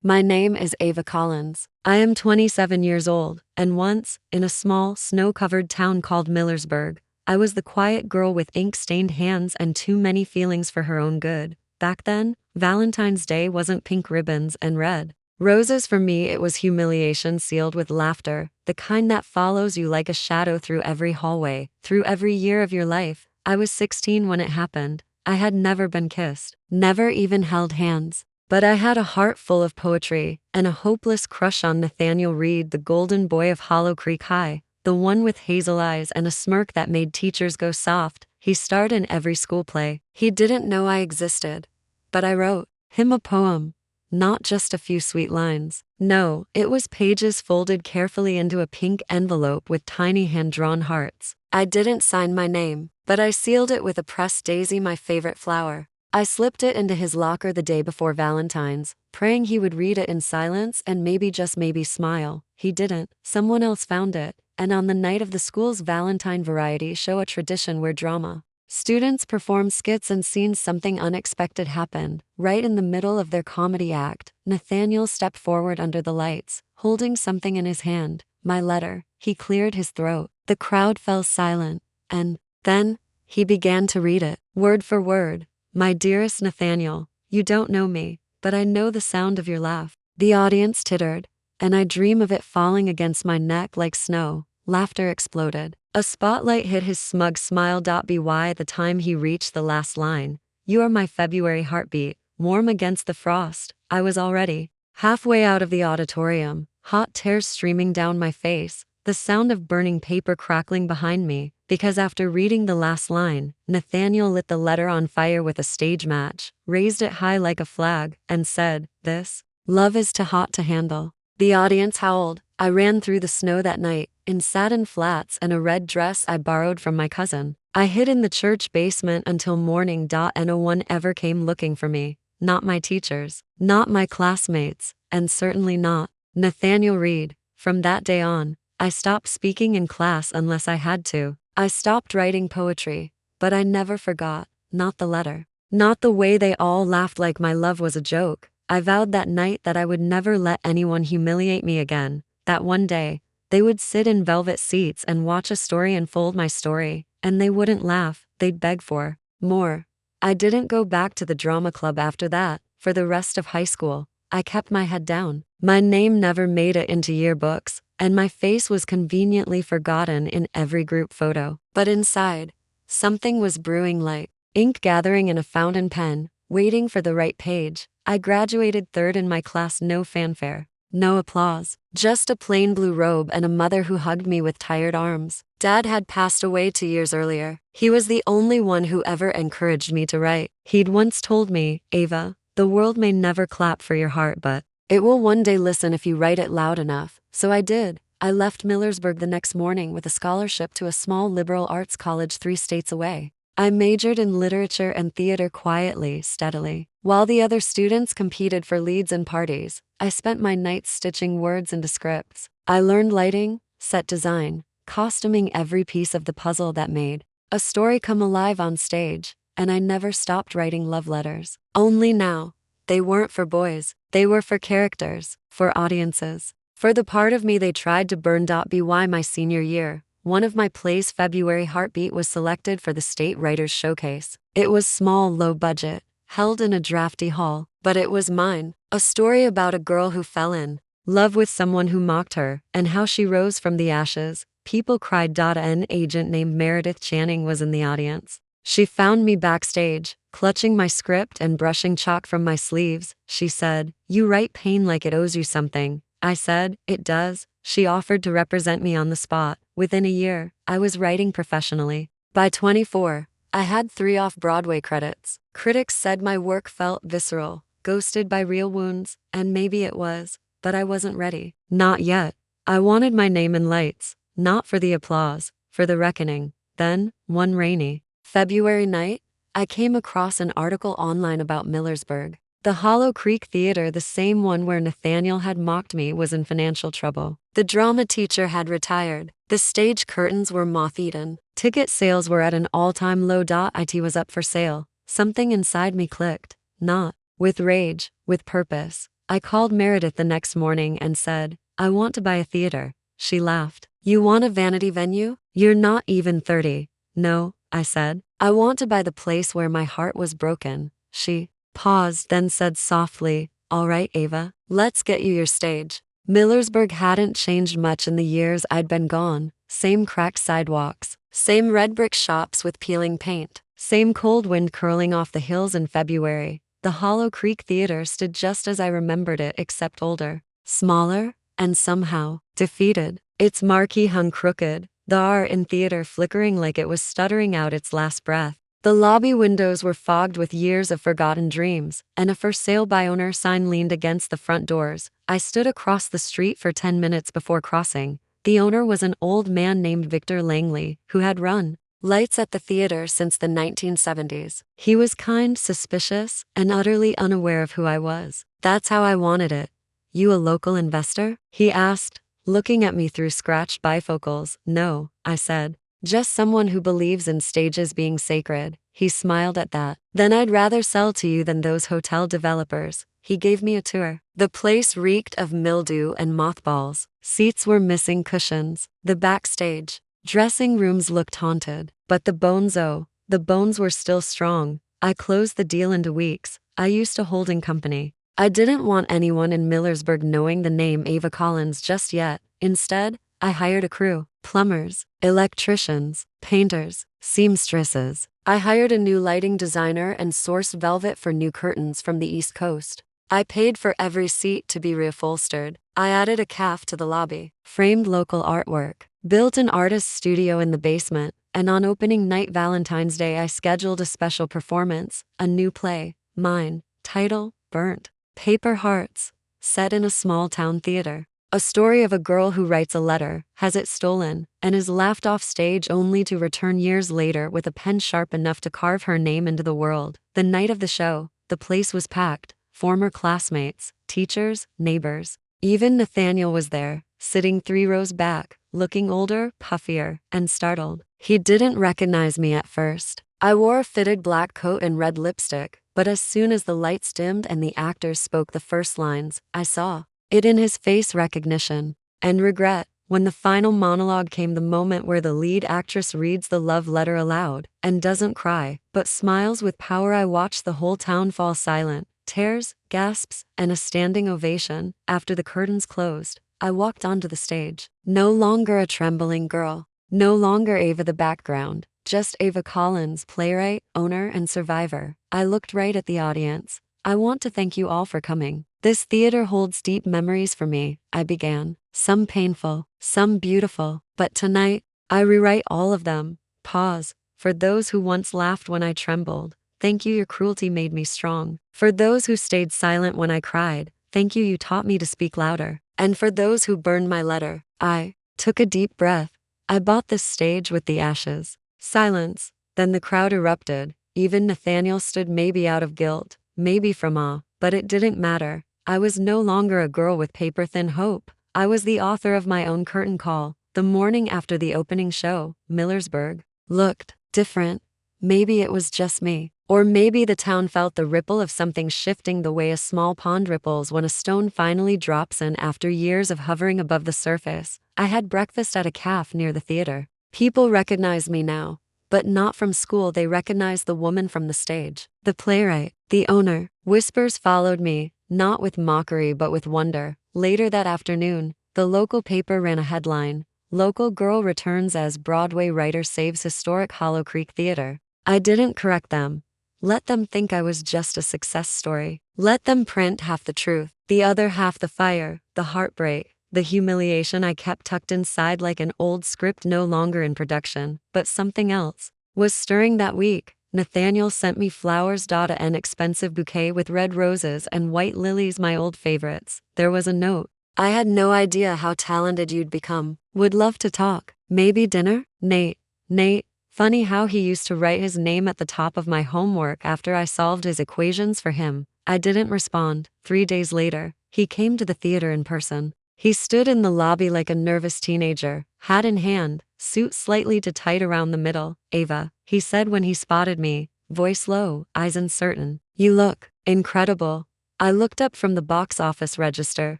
My name is Ava Collins. I am 27 years old, and once, in a small, snow-covered town called Millersburg, I was the quiet girl with ink-stained hands and too many feelings for her own good. Back then, Valentine's Day wasn't pink ribbons and red roses for me, it was humiliation sealed with laughter, the kind that follows you like a shadow through every hallway, through every year of your life. I was 16 when it happened. I had never been kissed, never even held hands. But I had a heart full of poetry, and a hopeless crush on Nathaniel Reed, the golden boy of Hollow Creek High, the one with hazel eyes and a smirk that made teachers go soft. He starred in every school play. He didn't know I existed. But I wrote him a poem. Not just a few sweet lines. No, it was pages folded carefully into a pink envelope with tiny hand-drawn hearts. I didn't sign my name, but I sealed it with a pressed daisy, my favorite flower. I slipped it into his locker the day before Valentine's, praying he would read it in silence and maybe, just maybe, smile. He didn't. Someone else found it, and on the night of the school's Valentine variety show, a tradition where drama students perform skits and scenes, something unexpected happened. Right in the middle of their comedy act, Nathaniel stepped forward under the lights, holding something in his hand, my letter. He cleared his throat. The crowd fell silent, and then he began to read it, word for word. My dearest Nathaniel, you don't know me, but I know the sound of your laugh. The audience tittered, and I dream of it falling against my neck like snow. Laughter exploded. A spotlight hit his smug smile. By the time he reached the last line, you are my February heartbeat, warm against the frost, I was already halfway out of the auditorium, hot tears streaming down my face, the sound of burning paper crackling behind me, because after reading the last line, Nathaniel lit the letter on fire with a stage match, raised it high like a flag, and said, "This love is too hot to handle." The audience howled. I ran through the snow that night, in satin flats and a red dress I borrowed from my cousin. I hid in the church basement until morning. No one ever came looking for me. Not my teachers, not my classmates, and certainly not Nathaniel Reed. From that day on, I stopped speaking in class unless I had to. I stopped writing poetry, but I never forgot, not the letter, not the way they all laughed like my love was a joke. I vowed that night that I would never let anyone humiliate me again, that one day, they would sit in velvet seats and watch a story unfold, my story, and they wouldn't laugh, they'd beg for more. I didn't go back to the drama club after that. For the rest of high school, I kept my head down. My name never made it into yearbooks, and my face was conveniently forgotten in every group photo. But inside, something was brewing, like ink gathering in a fountain pen, waiting for the right page. I graduated third in my class, no fanfare, no applause, just a plain blue robe and a mother who hugged me with tired arms. Dad had passed away 2 years earlier. He was the only one who ever encouraged me to write. He'd once told me, "Ava, the world may never clap for your heart, but it will one day listen if you write it loud enough." So I did. I left Millersburg the next morning with a scholarship to a small liberal arts college 3 states away. I majored in literature and theater quietly, steadily. While the other students competed for leads and parties, I spent my nights stitching words into scripts. I learned lighting, set design, costuming, every piece of the puzzle that made a story come alive on stage, and I never stopped writing love letters. Only now, they weren't for boys, they were for characters, for audiences, for the part of me they tried to burn. By my senior year, one of my plays, February Heartbeat, was selected for the State Writers' Showcase. It was small, low budget, held in a drafty hall, but it was mine. A story about a girl who fell in love with someone who mocked her, and how she rose from the ashes. People cried. An agent named Meredith Channing was in the audience. She found me backstage, clutching my script and brushing chalk from my sleeves. She said, "You write pain like it owes you something." I said, "It does." She offered to represent me on the spot. Within a year, I was writing professionally. By 24, I had 3 off-Broadway credits. Critics said my work felt visceral, ghosted by real wounds, and maybe it was, but I wasn't ready. Not yet. I wanted my name in lights, not for the applause, for the reckoning. Then, one rainy February night, I came across an article online about Millersburg. The Hollow Creek Theater, the same one where Nathaniel had mocked me, was in financial trouble. The drama teacher had retired. The stage curtains were moth-eaten. Ticket sales were at an all-time low. It was up for sale. Something inside me clicked. Not with rage, with purpose. I called Meredith the next morning and said, I want to buy a theater. She laughed. You want a vanity venue? You're not even 30. No, I said. I want to buy the place where my heart was broken. She paused, then said softly, All right, Ava, let's get you your stage. Millersburg hadn't changed much in the years I'd been gone. Same cracked sidewalks, same red brick shops with peeling paint, same cold wind curling off the hills in February. The Hollow Creek Theater stood just as I remembered it, except older, smaller, and somehow defeated. Its marquee hung crooked, the R in theater flickering like it was stuttering out its last breath. The lobby windows were fogged with years of forgotten dreams, and a for sale by owner sign leaned against the front doors. I stood across the street for 10 minutes before crossing. The owner was an old man named Victor Langley, who had run lights at the theater since the 1970s. He was kind, suspicious, and utterly unaware of who I was. That's how I wanted it. You a local investor? He asked, looking at me through scratched bifocals. No, I said. Just someone who believes in stages being sacred. He smiled at that. Then I'd rather sell to you than those hotel developers. He gave me a tour. The place reeked of mildew and mothballs. Seats were missing cushions. The backstage dressing rooms looked haunted. But the bones were still strong. I closed the deal into weeks. I used a holding company. I didn't want anyone in Millersburg knowing the name Ava Collins just yet. Instead, I hired a crew. Plumbers, electricians, painters, seamstresses. I hired a new lighting designer and sourced velvet for new curtains from the East Coast. I paid for every seat to be reupholstered. I added a calf to the lobby, framed local artwork, built an artist's studio in the basement, and on opening night Valentine's Day I scheduled a special performance, a new play, mine, title, Burnt Paper Hearts, set in a small town theater. A story of a girl who writes a letter, has it stolen, and is laughed off stage only to return years later with a pen sharp enough to carve her name into the world. The night of the show, the place was packed. Former classmates, teachers, neighbors. Even Nathaniel was there, sitting 3 rows back, looking older, puffier, and startled. He didn't recognize me at first. I wore a fitted black coat and red lipstick, but as soon as the lights dimmed and the actors spoke the first lines, I saw it in his face: recognition and regret. When the final monologue came, the moment where the lead actress reads the love letter aloud and doesn't cry, but smiles with power, I watched the whole town fall silent. Tears, gasps, and a standing ovation. After the curtains closed, I walked onto the stage. No longer a trembling girl. No longer Ava the background. Just Ava Collins, playwright, owner, and survivor. I looked right at the audience. I want to thank you all for coming. This theater holds deep memories for me, I began. Some painful, some beautiful. But tonight, I rewrite all of them. Pause. For those who once laughed when I trembled, thank you, your cruelty made me strong. For those who stayed silent when I cried, thank you, you taught me to speak louder. And for those who burned my letter, I took a deep breath. I bought this stage with the ashes. Silence. Then the crowd erupted. Even Nathaniel stood, maybe out of guilt, maybe from awe, but it didn't matter. I was no longer a girl with paper-thin hope. I was the author of my own curtain call. The morning after the opening show, Millersburg looked different. Maybe it was just me. Or maybe the town felt the ripple of something shifting the way a small pond ripples when a stone finally drops in after years of hovering above the surface. I had breakfast at a cafe near the theater. People recognize me now, but not from school. They recognized the woman from the stage, the playwright, the owner. Whispers followed me, not with mockery but with wonder. Later that afternoon, the local paper ran a headline, "Local Girl Returns as Broadway Writer Saves Historic Hollow Creek Theater." I didn't correct them. Let them think I was just a success story. Let them print half the truth, the other half the fire, the heartbreak, the humiliation I kept tucked inside like an old script no longer in production. But something else was stirring that week. Nathaniel sent me flowers, an expensive bouquet with red roses and white lilies, my old favorites. There was a note. I had no idea how talented you'd become. Would love to talk. Maybe dinner? Nate. Funny how he used to write his name at the top of my homework after I solved his equations for him. I didn't respond. 3 days later, he came to the theater in person. He stood in the lobby like a nervous teenager, hat in hand, suit slightly too tight around the middle. "Ava," he said when he spotted me, voice low, eyes uncertain. "You look incredible." I looked up from the box office register.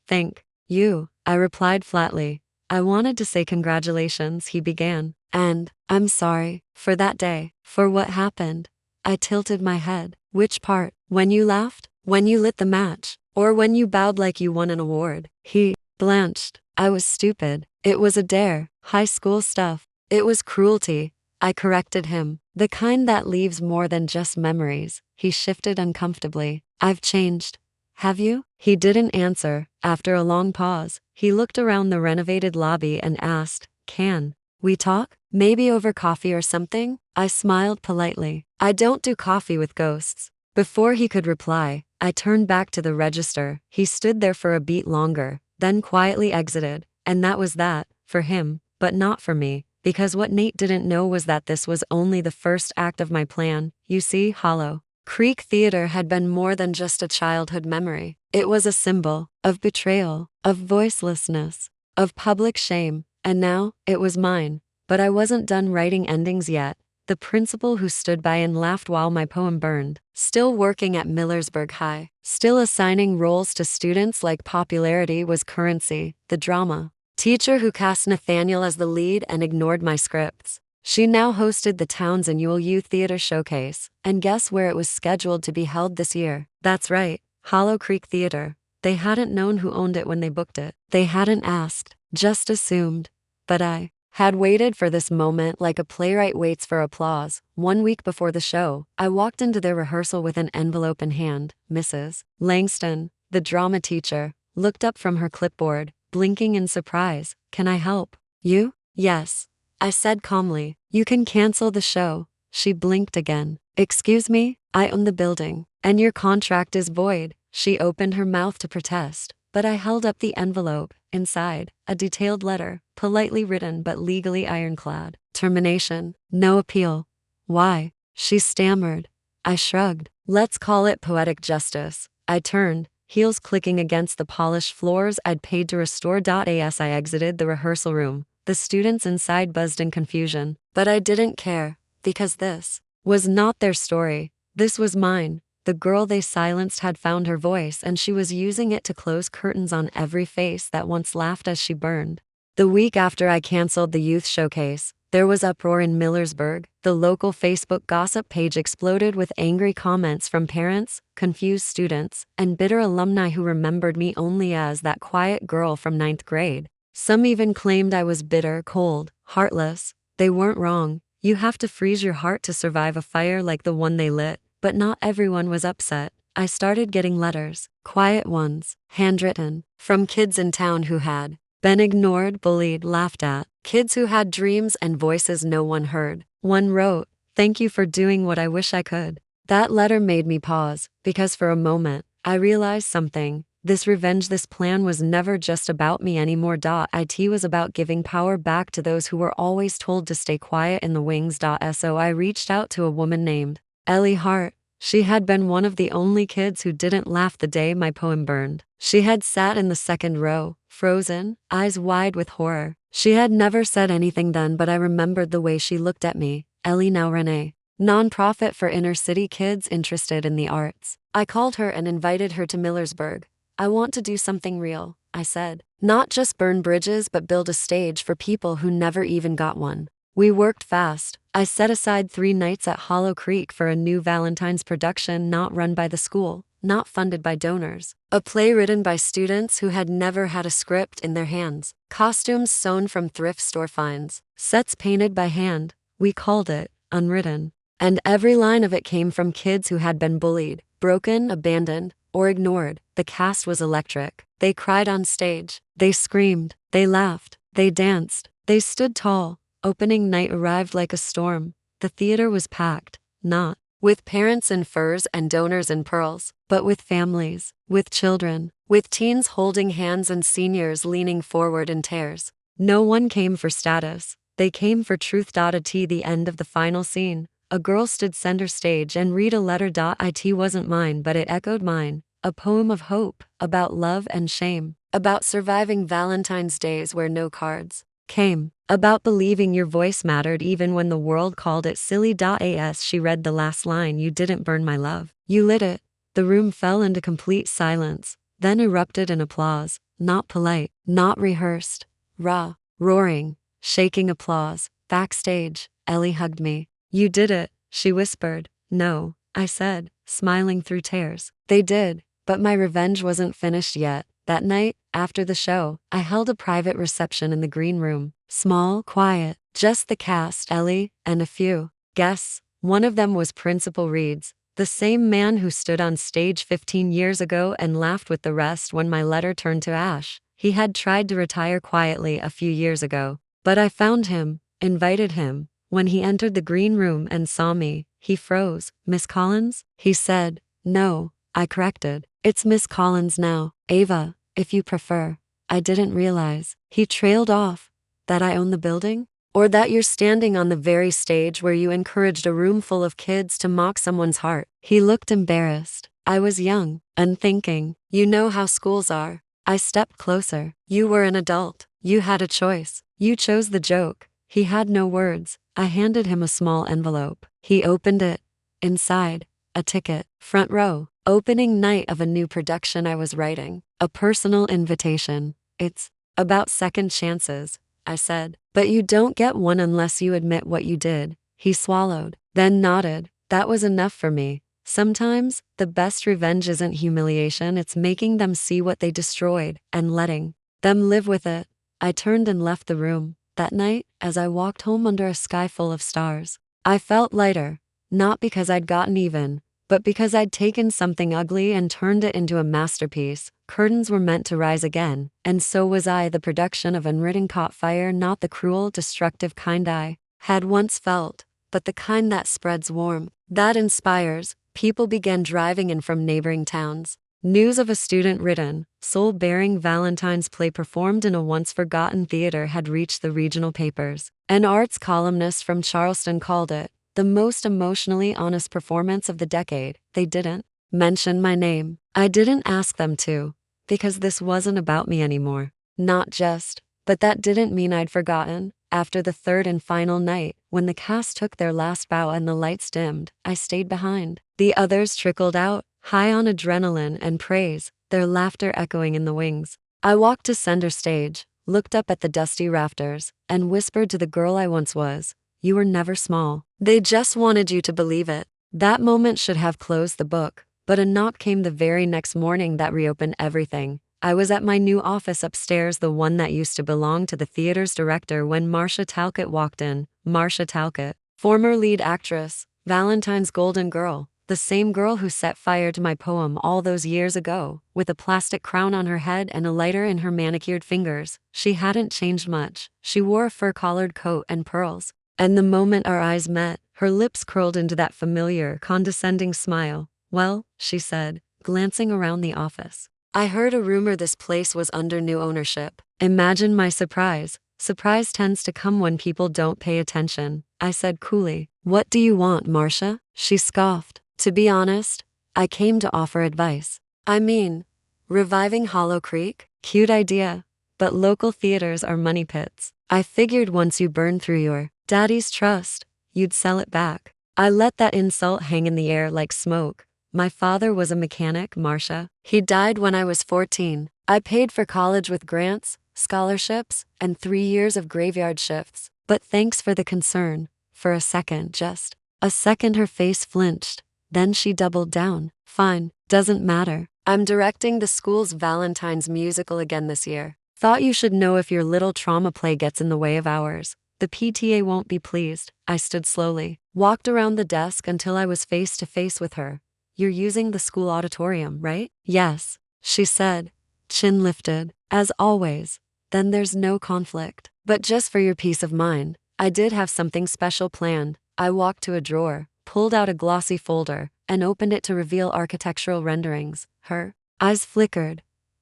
Thank you, I replied flatly. I wanted to say congratulations, he began. And, I'm sorry, for that day, for what happened. I tilted my head. Which part? When you laughed? When you lit the match? Or when you bowed like you won an award? He blanched. I was stupid. It was a dare. High school stuff. It was cruelty. I corrected him. The kind that leaves more than just memories. He shifted uncomfortably. I've changed. Have you? He didn't answer. After a long pause, he looked around the renovated lobby and asked, Can we talk? Maybe over coffee or something? I smiled politely. I don't do coffee with ghosts. Before he could reply, I turned back to the register. He stood there for a beat longer, then quietly exited, and that was that, for him, but not for me, because what Nate didn't know was that this was only the first act of my plan. You see, Hollow Creek Theater had been more than just a childhood memory. It was a symbol of betrayal, of voicelessness, of public shame, and now, it was mine. But I wasn't done writing endings yet. The principal who stood by and laughed while my poem burned, still working at Millersburg High, still assigning roles to students like popularity was currency, the drama teacher who cast Nathaniel as the lead and ignored my scripts. She now hosted the town's annual youth theater showcase, and guess where it was scheduled to be held this year? That's right, Hollow Creek Theater. They hadn't known who owned it when they booked it. They hadn't asked, just assumed. But I had waited for this moment like a playwright waits for applause. 1 week before the show, I walked into their rehearsal with an envelope in hand. Mrs. Langston, the drama teacher, looked up from her clipboard, blinking in surprise. Can I help you? Yes, I said calmly. You can cancel the show. She blinked again. Excuse me, I own the building, and your contract is void. She opened her mouth to protest, but I held up the envelope. Inside, a detailed letter, politely written but legally ironclad. Termination, no appeal. Why? She stammered. I shrugged. Let's call it poetic justice. I turned, heels clicking against the polished floors I'd paid to restore. As I exited the rehearsal room, the students inside buzzed in confusion. But I didn't care, because this was not their story. This was mine. The girl they silenced had found her voice, and she was using it to close curtains on every face that once laughed as she burned. The week after I canceled the youth showcase, there was uproar in Millersburg. The local Facebook gossip page exploded with angry comments from parents, confused students, and bitter alumni who remembered me only as that quiet girl from 9th grade. Some even claimed I was bitter, cold, heartless. They weren't wrong. You have to freeze your heart to survive a fire like the one they lit. But not everyone was upset. I started getting letters, quiet ones, handwritten, from kids in town who had been ignored, bullied, laughed at, kids who had dreams and voices no one heard. One wrote, "Thank you for doing what I wish I could." That letter made me pause, because for a moment, I realized something. This revenge, this plan was never just about me anymore. It was about giving power back to those who were always told to stay quiet in the wings. So I reached out to a woman named Ellie Hart. She had been one of the only kids who didn't laugh the day my poem burned. She had sat in the second row, frozen, eyes wide with horror. She had never said anything then, but I remembered the way she looked at me. Ellie now ran a nonprofit for inner-city kids interested in the arts. I called her and invited her to Millersburg. I want to do something real, I said. Not just burn bridges, but build a stage for people who never even got one. We worked fast. I set aside 3 nights at Hollow Creek for a new Valentine's production, not run by the school, not funded by donors. A play written by students who had never had a script in their hands. Costumes sewn from thrift store finds. Sets painted by hand. We called it Unwritten. And every line of it came from kids who had been bullied, broken, abandoned, or ignored. The cast was electric. They cried on stage. They screamed. They laughed. They danced. They stood tall. Opening night arrived like a storm. The theater was packed, not with parents in furs and donors in pearls, but with families, with children, with teens holding hands and seniors leaning forward in tears. No one came for status. They came for truth. At the end of the final scene, a girl stood center stage and read a letter. It wasn't mine, but it echoed mine. A poem of hope, about love and shame, about surviving Valentine's days where no cards came, about believing your voice mattered even when the world called it silly. As she read the last line, "You didn't burn my love. You lit it." The room fell into complete silence, then erupted in applause, not polite, not rehearsed, raw, roaring, shaking applause. Backstage, Ellie hugged me. "You did it," she whispered. "No," I said, smiling through tears. "They did, but my revenge wasn't finished yet." That night, after the show, I held a private reception in the green room. Small, quiet, just the cast, Ellie, and a few guests. One of them was Principal Reeds, the same man who stood on stage 15 years ago and laughed with the rest when my letter turned to ash. He had tried to retire quietly a few years ago, but I found him, invited him. When he entered the green room and saw me, he froze. "Miss Collins?" he said. "No," I corrected. "It's Miss Collins now. Ava, if you prefer." "I didn't realize," he trailed off, "that I own the building? Or that you're standing on the very stage where you encouraged a room full of kids to mock someone's heart." He looked embarrassed. I was young, unthinking. "You know how schools are." I stepped closer. "You were an adult. You had a choice. You chose the joke." He had no words. I handed him a small envelope. He opened it. Inside, a ticket. Front row. Opening night of a new production I was writing. A personal invitation. "It's about second chances," I said. "But you don't get one unless you admit what you did." He swallowed, then nodded. That was enough for me. Sometimes, the best revenge isn't humiliation, it's making them see what they destroyed and letting them live with it. I turned and left the room. That night, as I walked home under a sky full of stars, I felt lighter, not because I'd gotten even, but because I'd taken something ugly and turned it into a masterpiece. Curtains were meant to rise again, and so was I. The production of Unwritten caught fire, not the cruel, destructive kind I had once felt, but the kind that spreads warmth, that inspires. People began driving in from neighboring towns. News of a student-written, soul-bearing Valentine's play performed in a once-forgotten theater had reached the regional papers. An arts columnist from Charleston called it the most emotionally honest performance of the decade. They didn't mention my name. I didn't ask them to, because this wasn't about me anymore. Not just, but that didn't mean I'd forgotten. After the third and final night, when the cast took their last bow and the lights dimmed, I stayed behind. The others trickled out, high on adrenaline and praise, their laughter echoing in the wings. I walked to center stage, looked up at the dusty rafters, and whispered to the girl I once was, "You were never small. They just wanted you to believe it." That moment should have closed the book, but a knock came the very next morning that reopened everything. I was at my new office upstairs, the one that used to belong to the theater's director, when Marcia Talcott walked in. Marcia Talcott, former lead actress, Valentine's golden girl, the same girl who set fire to my poem all those years ago, with a plastic crown on her head and a lighter in her manicured fingers. She hadn't changed much. She wore a fur-collared coat and pearls. And the moment our eyes met, her lips curled into that familiar, condescending smile. "Well," she said, glancing around the office, "I heard a rumor this place was under new ownership." Imagine my surprise. Surprise tends to come when people don't pay attention. I said coolly, "What do you want, Marcia?" She scoffed. "To be honest, I came to offer advice. I mean, reviving Hollow Creek? Cute idea. But local theaters are money pits. I figured once you burned through your daddy's trust, you'd sell it back." I let that insult hang in the air like smoke. My father was a mechanic, Marcia. He died when I was 14. I paid for college with grants, scholarships, and 3 years of graveyard shifts. But thanks for the concern. For a second, just a second, her face flinched. Then she doubled down. "Fine, doesn't matter. I'm directing the school's Valentine's musical again this year. Thought you should know if your little trauma play gets in the way of ours. The PTA won't be pleased." I stood slowly, walked around the desk until I was face to face with her. "You're using the school auditorium, right?" "Yes," she said, chin lifted. "As always. Then there's no conflict. But just for your peace of mind, I did have something special planned." I walked to a drawer, pulled out a glossy folder, and opened it to reveal architectural renderings. Her eyes flickered.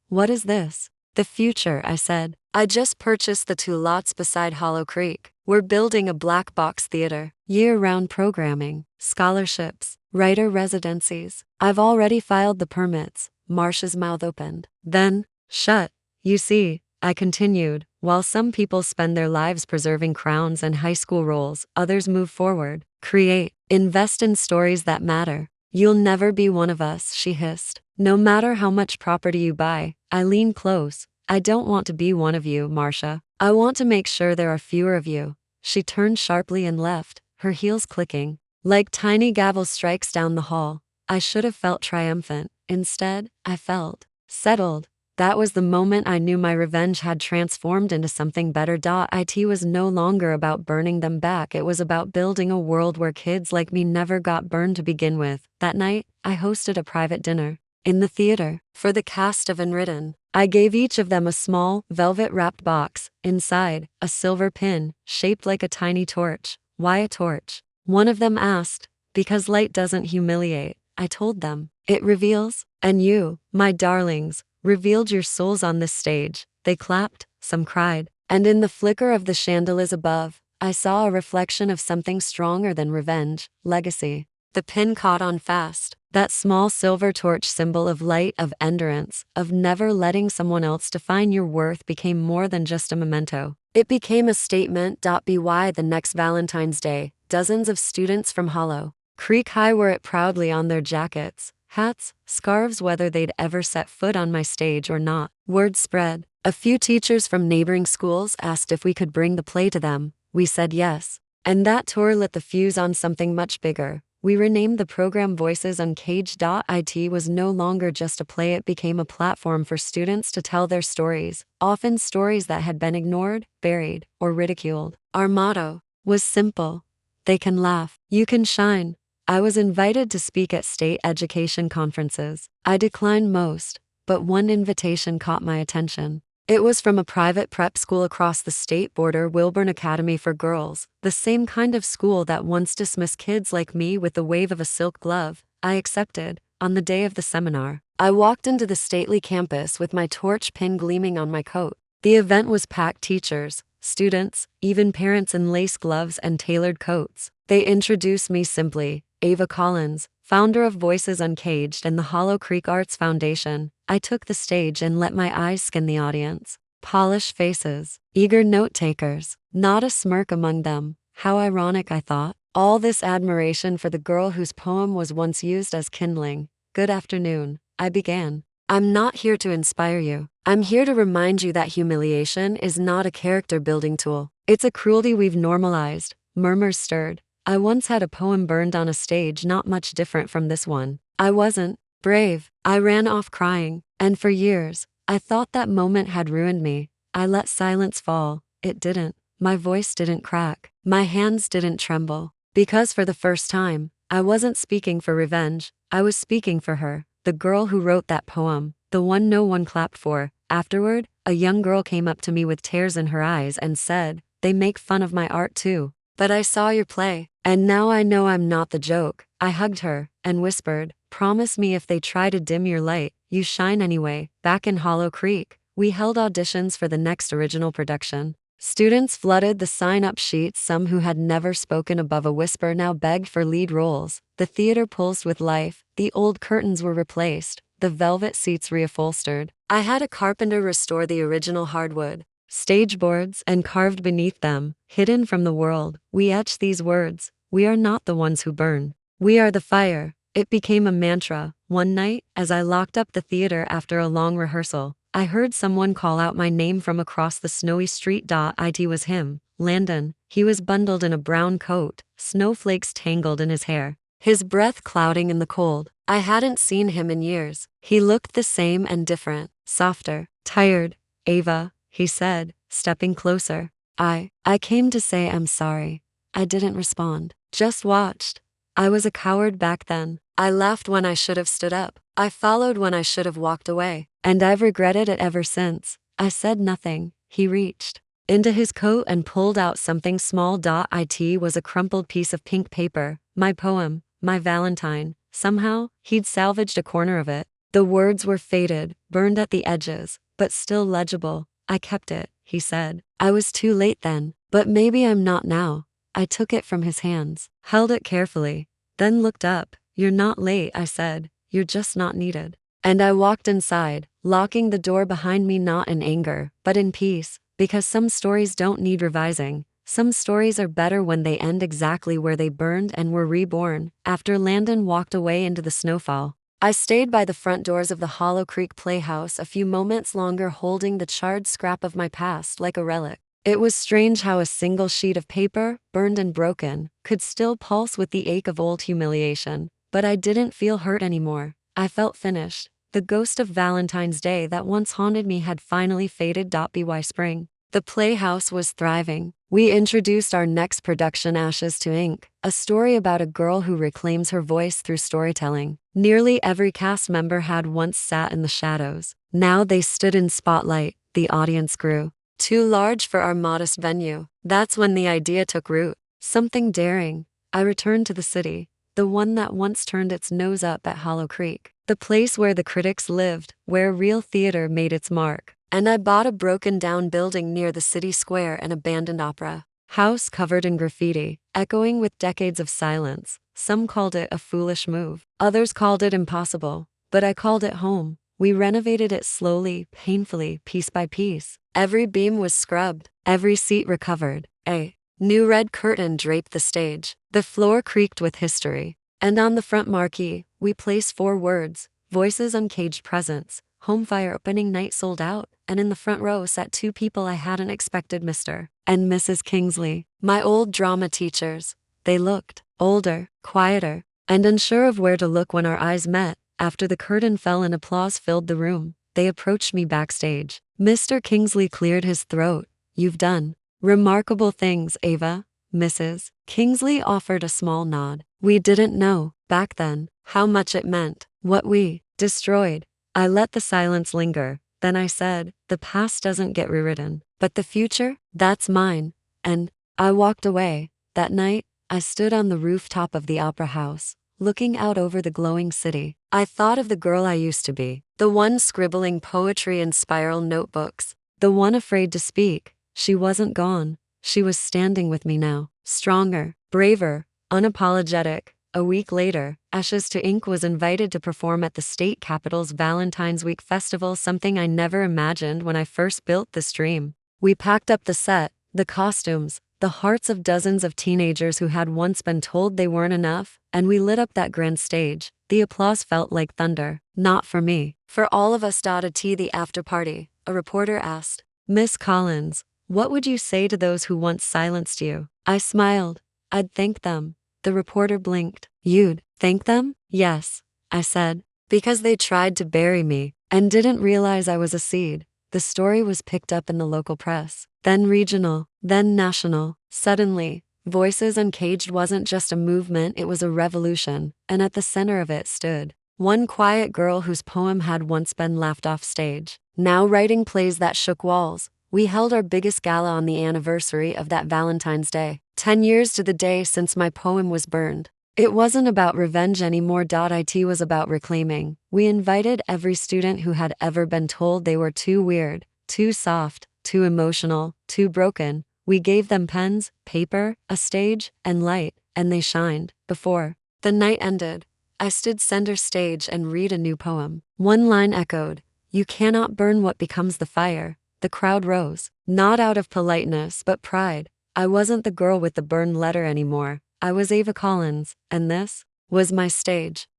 "What is this?" "The future," I said. "I just purchased the 2 lots beside Hollow Creek. We're building a black box theater, year-round programming, scholarships, writer residencies. I've already filed the permits." Marcia's mouth opened, then shut. "You see," I continued, "while some people spend their lives preserving crowns and high school roles, others move forward, create, invest in stories that matter. You'll never be one of us, she hissed. No matter how much property you buy. I leaned close. I don't want to be one of you, Marcia. I want to make sure there are fewer of you. She turned sharply and left, her heels clicking like tiny gavel strikes down the hall. I should have felt triumphant. Instead, I felt settled. That was the moment I knew my revenge had transformed into something better. It was no longer about burning them back, it was about building a world where kids like me never got burned to begin with. That night, I hosted a private dinner in the theater for the cast of Unwritten. I gave each of them a small, velvet-wrapped box. Inside, a silver pin, shaped like a tiny torch. Why a torch? One of them asked. Because light doesn't humiliate, I told them. It reveals. And you, my darlings, revealed your souls on this stage. They clapped, some cried. And in the flicker of the chandeliers above, I saw a reflection of something stronger than revenge, legacy. The pin caught on fast. That small silver torch symbol of light, of endurance, of never letting someone else define your worth became more than just a memento. It became a statement. By the next Valentine's Day, dozens of students from Hollow Creek High wore it proudly on their jackets, hats, scarves, whether they'd ever set foot on my stage or not. Word spread. A few teachers from neighboring schools asked if we could bring the play to them. We said yes. And that tour lit the fuse on something much bigger. We renamed the program Voices Uncaged. It was no longer just a play, it became a platform for students to tell their stories, often stories that had been ignored, buried, or ridiculed. Our motto was simple. They can laugh. You can shine. I was invited to speak at state education conferences. I declined most, but one invitation caught my attention. It was from a private prep school across the state border, Wilburn Academy for Girls, the same kind of school that once dismissed kids like me with the wave of a silk glove. I accepted. On the day of the seminar, I walked into the stately campus with my torch pin gleaming on my coat. The event was packed. Teachers, students, even parents in lace gloves and tailored coats. They introduced me simply, Ava Collins, founder of Voices Uncaged and the Hollow Creek Arts Foundation. I took the stage and let my eyes scan the audience. Polished faces, eager note-takers, not a smirk among them. How ironic, I thought. All this admiration for the girl whose poem was once used as kindling. Good afternoon, I began. I'm not here to inspire you. I'm here to remind you that humiliation is not a character-building tool. It's a cruelty we've normalized. Murmurs stirred. I once had a poem burned on a stage not much different from this one. I wasn't brave. I ran off crying. And for years, I thought that moment had ruined me. I let silence fall. It didn't. My voice didn't crack. My hands didn't tremble. Because for the first time, I wasn't speaking for revenge. I was speaking for her, the girl who wrote that poem, the one no one clapped for. Afterward, a young girl came up to me with tears in her eyes and said, "They make fun of my art too. But I saw your play, and now I know I'm not the joke." I hugged her and whispered, "Promise me if they try to dim your light, you shine anyway." Back in Hollow Creek, we held auditions for the next original production. Students flooded the sign-up sheets. Some who had never spoken above a whisper now begged for lead roles. The theater pulsed with life. The old curtains were replaced, the velvet seats reupholstered. I had a carpenter restore the original hardwood stage boards, and carved beneath them, hidden from the world, we etched these words: "We are not the ones who burn. We are the fire." It became a mantra. One night, as I locked up the theater after a long rehearsal, I heard someone call out my name from across the snowy street. It was him, Landon. He was bundled in a brown coat, snowflakes tangled in his hair, his breath clouding in the cold. I hadn't seen him in years. He looked the same and different, softer, tired. "Ava," he said, stepping closer. I came to say I'm sorry." I didn't respond, just watched. I was a coward back then. I laughed when I should have stood up. I followed when I should have walked away. And I've regretted it ever since. I said nothing. He reached into his coat and pulled out something small. It was a crumpled piece of pink paper. My poem, my Valentine. Somehow, he'd salvaged a corner of it. The words were faded, burned at the edges, but still legible. "I kept it," he said. "I was too late then, but maybe I'm not now." I took it from his hands, held it carefully, then looked up. "You're not late," I said. "You're just not needed." And I walked inside, locking the door behind me, not in anger, but in peace, because some stories don't need revising. Some stories are better when they end exactly where they burned and were reborn. After Landon walked away into the snowfall, I stayed by the front doors of the Hollow Creek Playhouse a few moments longer, holding the charred scrap of my past like a relic. It was strange how a single sheet of paper, burned and broken, could still pulse with the ache of old humiliation. But I didn't feel hurt anymore. I felt finished. The ghost of Valentine's Day that once haunted me had finally faded. By spring, the playhouse was thriving. We introduced our next production, Ashes to Ink, a story about a girl who reclaims her voice through storytelling. Nearly every cast member had once sat in the shadows. Now they stood in spotlight. The audience grew too large for our modest venue. That's when the idea took root. Something daring. I returned to the city, the one that once turned its nose up at Hollow Creek, the place where the critics lived, where real theater made its mark. And I bought a broken-down building near the city square, an abandoned opera house covered in graffiti, echoing with decades of silence. Some called it a foolish move. Others called it impossible. But I called it home. We renovated it slowly, painfully, piece by piece. Every beam was scrubbed, every seat recovered. A new red curtain draped the stage. The floor creaked with history. And on the front marquee, we placed 4 words: Voices Uncaged Presence. Home fire opening night sold out, and in the front row sat 2 people I hadn't expected, Mr. and Mrs. Kingsley, my old drama teachers. They looked older, quieter, and unsure of where to look when our eyes met. After the curtain fell and applause filled the room, they approached me backstage. Mr. Kingsley cleared his throat. "You've done remarkable things, Ava." Mrs. Kingsley offered a small nod. We didn't know, back then, how much it meant, what we destroyed. I let the silence linger. Then I said, "The past doesn't get rewritten, but the future, that's mine." And I walked away. That night, I stood on the rooftop of the opera house, looking out over the glowing city. I thought of the girl I used to be, the one scribbling poetry in spiral notebooks, the one afraid to speak. She wasn't gone. She was standing with me now, stronger, braver, unapologetic. A week later, Ashes to Ink was invited to perform at the state capitol's Valentine's Week Festival, something I never imagined when I first built this dream. We packed up the set, the costumes, the hearts of dozens of teenagers who had once been told they weren't enough, and we lit up that grand stage. The applause felt like thunder. Not for me. For all of us. At the after party, a reporter asked, "Miss Collins, what would you say to those who once silenced you?" I smiled. "I'd thank them." The reporter blinked. "You'd thank them?" "Yes," I said, "because they tried to bury me and didn't realize I was a seed." The story was picked up in the local press, then regional, then national. Suddenly, Voices Uncaged wasn't just a movement, it was a revolution, and at the center of it stood one quiet girl whose poem had once been laughed off stage, now writing plays that shook walls. We held our biggest gala on the anniversary of that Valentine's Day, 10 years to the day since my poem was burned. It wasn't about revenge anymore. It was about reclaiming. We invited every student who had ever been told they were too weird, too soft, too emotional, too broken. We gave them pens, paper, a stage, and light, and they shined. Before the night ended, I stood center stage and read a new poem. One line echoed, "You cannot burn what becomes the fire." The crowd rose, not out of politeness but pride. I wasn't the girl with the burned letter anymore. I was Ava Collins, and this was my stage.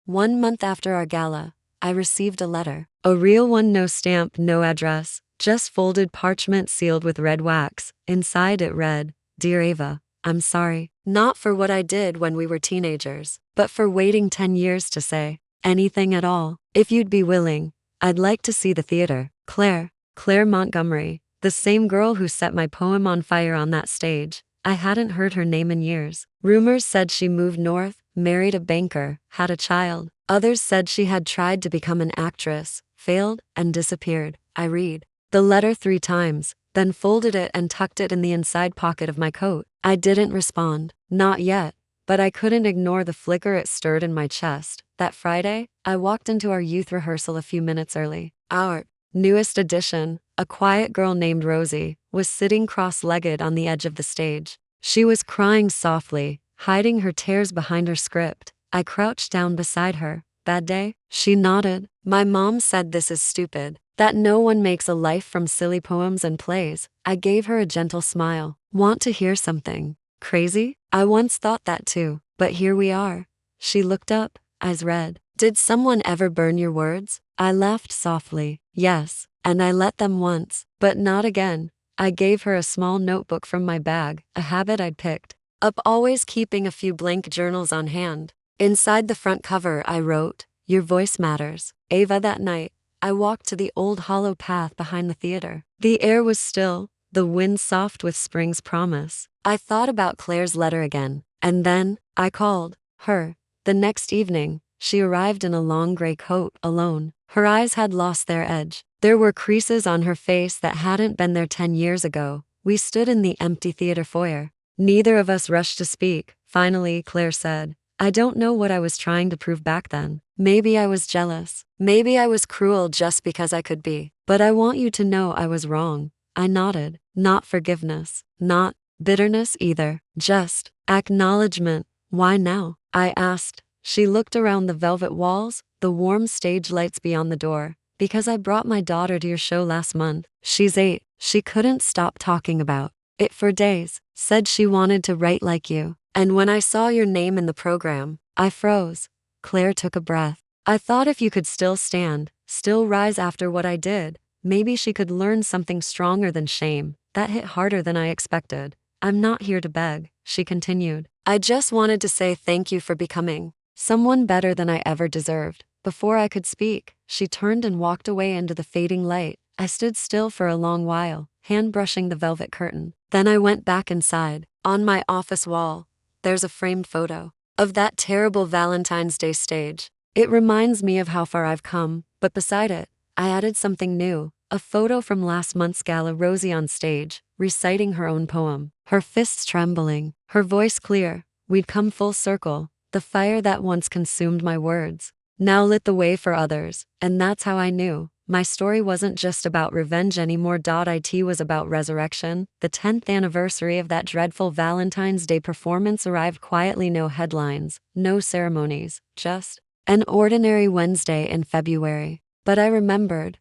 1 month after our gala, I received a letter. A real one, no stamp, no address, just folded parchment sealed with red wax. Inside it read, "Dear Ava, I'm sorry, not for what I did when we were teenagers, but for waiting 10 years to say anything at all. If you'd be willing, I'd like to see the theater. Claire Montgomery, the same girl who set my poem on fire on that stage." I hadn't heard her name in years. Rumors said she moved north, married a banker, had a child. Others said she had tried to become an actress, failed, and disappeared. I read the letter 3 times, then folded it and tucked it in the inside pocket of my coat. I didn't respond, not yet, but I couldn't ignore the flicker it stirred in my chest. That Friday, I walked into our youth rehearsal a few minutes early. Our newest addition, a quiet girl named Rosie, was sitting cross-legged on the edge of the stage. She was crying softly, hiding her tears behind her script. I crouched down beside her. "Bad day?" She nodded. "My mom said this is stupid. That no one makes a life from silly poems and plays. I gave her a gentle smile. Want to hear something crazy? I once thought that too, but here we are. She looked up, eyes red. Did someone ever burn your words? I laughed softly. Yes, and I let them once, but not again. I gave her a small notebook from my bag, a habit I'd picked up, always keeping a few blank journals on hand. Inside the front cover, I wrote, "Your voice matters." Ava. That night, I walked to the old hollow path behind the theater. The air was still, the wind soft with spring's promise. I thought about Claire's letter again, and then I called her. The next evening, she arrived in a long gray coat, alone. Her eyes had lost their edge. There were creases on her face that hadn't been there 10 years ago. We stood in the empty theater foyer. Neither of us rushed to speak. Finally, Claire said, "I don't know what I was trying to prove back then. Maybe I was jealous. Maybe I was cruel just because I could be. But I want you to know I was wrong." I nodded. Not forgiveness. Not bitterness either. Just acknowledgement. "Why now?" I asked. She looked around the velvet walls, the warm stage lights beyond the door. "Because I brought my daughter to your show last month. She's 8. She couldn't stop talking about it for days. Said she wanted to write like you. And when I saw your name in the program, I froze." Claire took a breath. "I thought if you could still stand, still rise after what I did, maybe she could learn something stronger than shame." That hit harder than I expected. "I'm not here to beg," she continued. "I just wanted to say thank you for becoming someone better than I ever deserved." Before I could speak, she turned and walked away into the fading light. I stood still for a long while, hand brushing the velvet curtain. Then I went back inside. On my office wall, there's a framed photo of that terrible Valentine's Day stage. It reminds me of how far I've come, but beside it, I added something new. A photo from last month's gala, Rosie on stage, reciting her own poem. Her fists trembling, her voice clear. We'd come full circle. The fire that once consumed my words now lit the way for others, and that's how I knew my story wasn't just about revenge anymore. It was about resurrection. The 10th anniversary of that dreadful Valentine's Day performance arrived quietly. No headlines, no ceremonies, just an ordinary Wednesday in February. But I remembered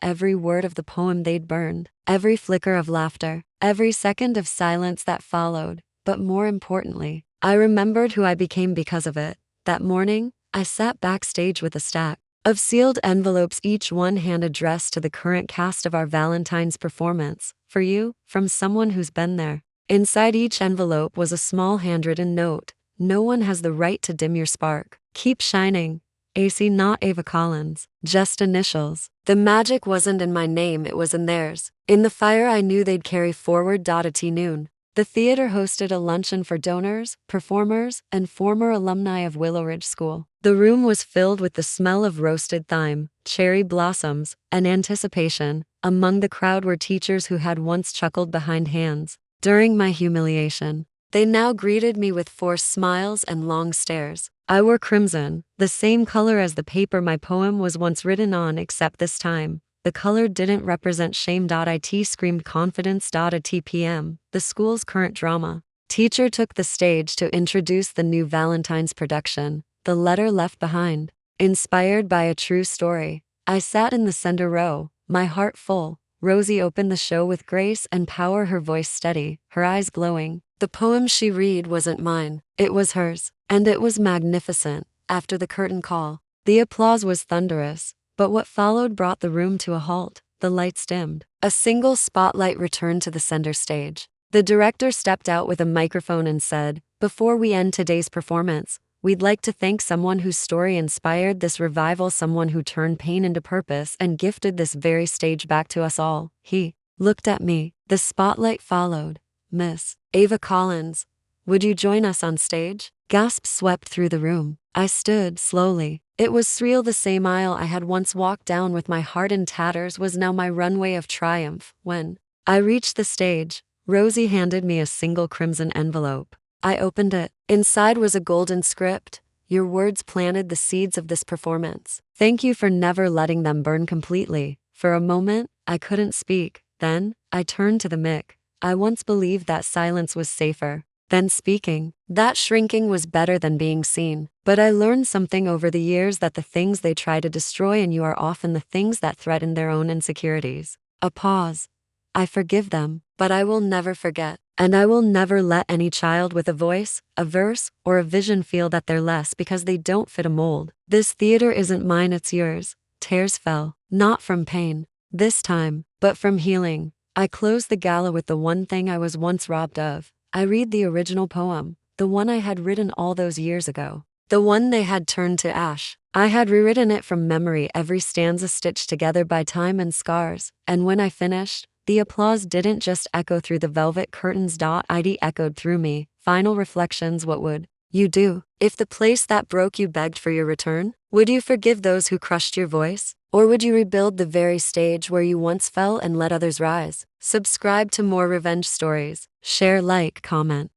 every word of the poem they'd burned, every flicker of laughter, every second of silence that followed. But more importantly, I remembered who I became because of it. That morning, I sat backstage with a stack of sealed envelopes, each one hand addressed to the current cast of our Valentine's performance. "For you, from someone who's been there." Inside each envelope was a small handwritten note. "No one has the right to dim your spark. Keep shining. AC." Not Ava Collins, just initials. The magic wasn't in my name, it was in theirs. In the fire I knew they'd carry forward. At noon, the theater hosted a luncheon for donors, performers, and former alumni of Willow Ridge School. The room was filled with the smell of roasted thyme, cherry blossoms, and anticipation. Among the crowd were teachers who had once chuckled behind hands during my humiliation. They now greeted me with forced smiles and long stares. I wore crimson, the same color as the paper my poem was once written on, except this time, the color didn't represent shame. It screamed confidence. At p.m., the school's current drama teacher took the stage to introduce the new Valentine's production, The Letter Left Behind. Inspired by a true story, I sat in the center row, my heart full. Rosie opened the show with grace and power, her voice steady, her eyes glowing. The poem she read wasn't mine, it was hers, and it was magnificent. After the curtain call, the applause was thunderous, but what followed brought the room to a halt. The lights dimmed. A single spotlight returned to the center stage. The director stepped out with a microphone and said, "Before we end today's performance, we'd like to thank someone whose story inspired this revival, someone who turned pain into purpose and gifted this very stage back to us all." He looked at me. The spotlight followed. "Miss Ava Collins, would you join us on stage?" Gasps swept through the room. I stood slowly. It was surreal. The same aisle I had once walked down with my heart in tatters was now my runway of triumph. When I reached the stage, Rosie handed me a single crimson envelope. I opened it. Inside was a golden script. "Your words planted the seeds of this performance. Thank you for never letting them burn completely." For a moment, I couldn't speak. Then, I turned to the mic. I once believed that silence was safer. than speaking. That shrinking was better than being seen. But I learned something over the years, that the things they try to destroy in you are often the things that threaten their own insecurities. A pause. I forgive them, but I will never forget. And I will never let any child with a voice, a verse, or a vision feel that they're less because they don't fit a mold. This theater isn't mine, it's yours. Tears fell, not from pain, this time, but from healing. I closed the gala with the one thing I was once robbed of. I read the original poem, the one I had written all those years ago. The one they had turned to ash. I had rewritten it from memory, every stanza stitched together by time and scars. And when I finished, the applause didn't just echo through the velvet curtains. It echoed through me. Final reflections. What would you do if the place that broke you begged for your return? Would you forgive those who crushed your voice? Or would you rebuild the very stage where you once fell and let others rise? Subscribe to more revenge stories. Share, like, comment.